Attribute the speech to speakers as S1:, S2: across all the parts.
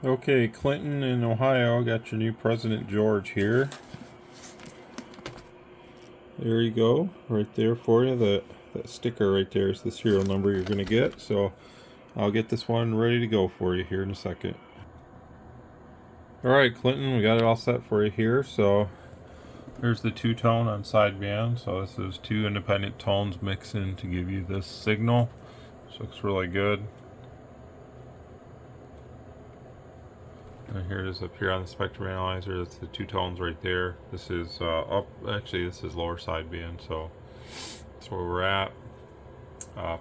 S1: Okay, Clinton in Ohio, got your new President George here. There you go, right there for you. That sticker right there is the serial number you're going to get. So I'll get this one ready to go for you here in a second. Alright, Clinton, we got it all set for you here. So there's the two-tone on sideband. So this is two independent tones mixing to give you this signal. So looks really good. And here it is up here on the spectrum analyzer. That's the two tones right there. This is actually this is lower sideband, so that's where we're at.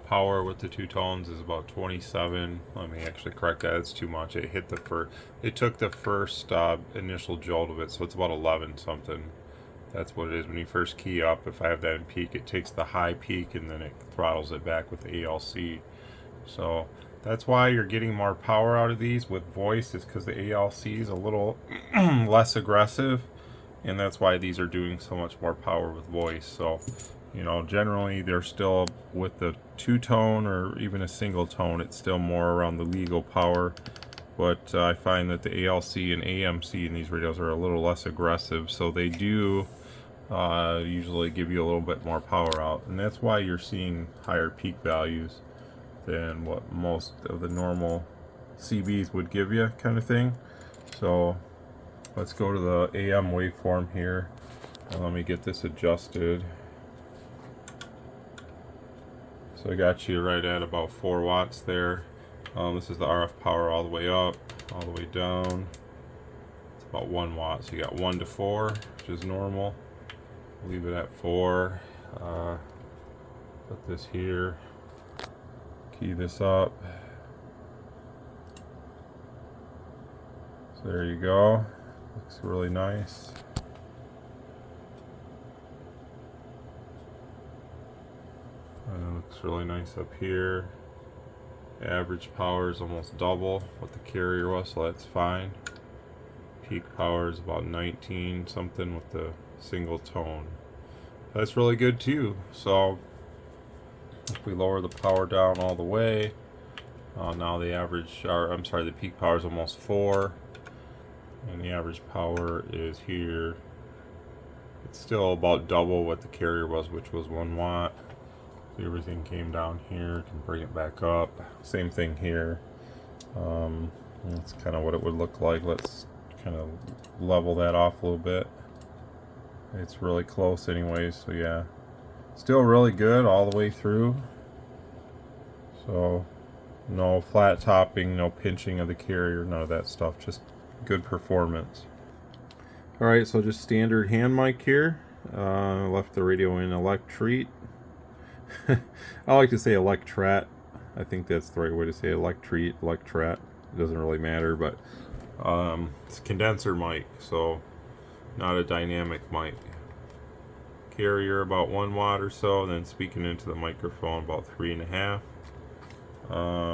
S1: Power with the two tones is about 27. Let me actually correct that. It's too much. It hit the first. It took the first initial jolt of it, so it's about 11 something. That's what it is when you first key up. If I have that in peak, it takes the high peak and then it throttles it back with the ALC. So that's why you're getting more power out of these with voice, is because the ALC is a little less aggressive, and that's why these are doing so much more power with voice. So, you know, generally they're still with the two-tone or even a single tone, it's still more around the legal power. But I find that the ALC and AMC in these radios are a little less aggressive, so they do usually give you a little bit more power out, and that's why you're seeing higher peak values than what most of the normal CBs would give you, kind of thing. So let's go to the AM waveform here and let me get this adjusted. So I got you right at about 4 watts there. This is the RF power all the way up, all the way down. It's about 1 watt. So you got 1 to 4, which is normal. Leave it at 4. Put this here. Key this up. So there you go. Looks really nice. Looks really nice up here. Average power is almost double what the carrier was, so that's fine. Peak power is about 19 something with the single tone. That's really good too. So if we lower the power down all the way, now the average, or I'm sorry, the peak power is almost 4, and the average power is here. It's still about double what the carrier was, which was 1 watt. So everything came down here. Can bring it back up. Same thing here. That's kind of what it would look like. Let's kind of level that off a little bit. It's really close anyways, so yeah. Still really good all the way through. So no flat topping, no pinching of the carrier, none of that stuff. Just good performance. Alright, so just standard hand mic here. Left the radio in electret. I like to say electret. I think that's the right way to say electret, electret. It doesn't really matter, but it's a condenser mic, so not a dynamic mic. Carrier about 1 watt or so, and then speaking into the microphone about 3.5.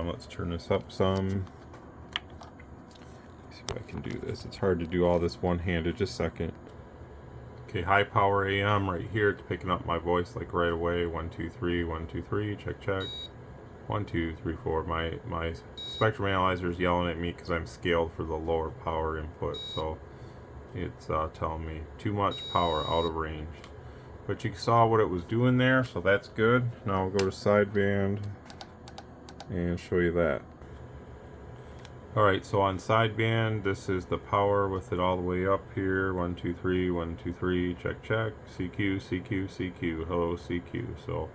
S1: Let's turn this up some. Let's see if I can do this. It's hard to do all this one-handed. Just a second. Okay, high power AM right here. It's picking up my voice like right away. 1 2 3 1 2 3. Check check. 1 2 3 4. My spectrum analyzer is yelling at me because I'm scaled for the lower power input, so it's telling me too much power, out of range. But you saw what it was doing there, so that's good. Now we'll go to sideband and show you that. Alright, so on sideband, this is the power with it all the way up here. 1 2 3 1 2 3. Check check. CQ CQ CQ. Hello CQ. So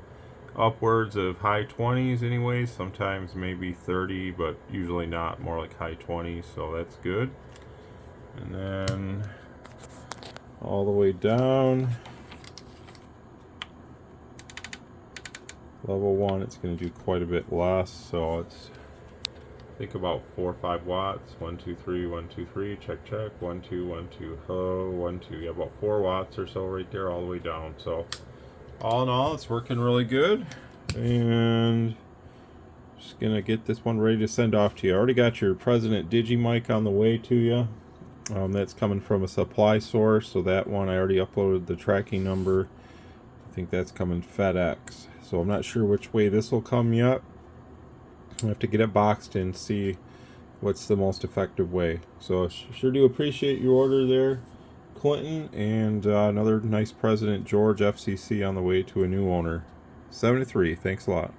S1: upwards of high 20s anyways, sometimes maybe 30, but usually not, more like high 20s, so that's good. And then all the way down, level 1, it's going to do quite a bit less, so it's, I think, about 4 or 5 watts. 1 2 3 1 2 3. Check check. 1 2 1 2. Hello 1 2. Yeah, about 4 watts or so right there, all the way down. So all in all, it's working really good, and just gonna get this one ready to send off to you. I already got your President Digimic on the way to you. That's coming from a supply source, so that one I already uploaded the tracking number. I think that's coming FedEx, so I'm not sure which way this will come yet. I have to get it boxed and see what's the most effective way. So sure do appreciate your order there, Clinton, and another nice President George FCC on the way to a new owner. 73, thanks a lot.